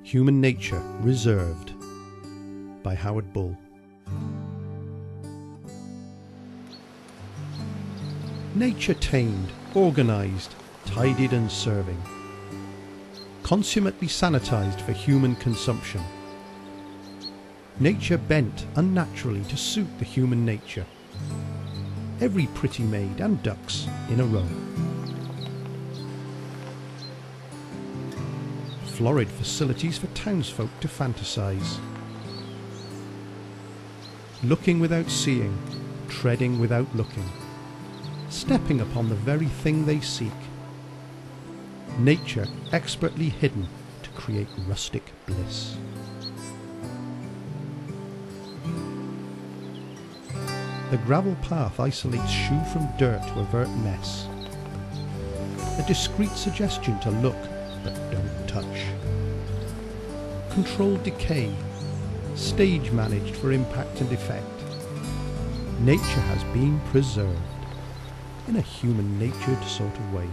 Human Nature Reserved by Howard Bull. Nature tamed, organised, tidied and serving, consummately sanitised for human consumption. Nature bent unnaturally to suit the human nature. Every pretty maid and ducks in a row. Florid facilities for townsfolk to fantasise. Looking without seeing, treading without looking, stepping upon the very thing they seek. Nature expertly hidden to create rustic bliss. The gravel path isolates shoe from dirt to avert mess. A discreet suggestion to look, but don't touch. Controlled decay, stage managed for impact and effect. Nature has been preserved in a human-natured sort of way.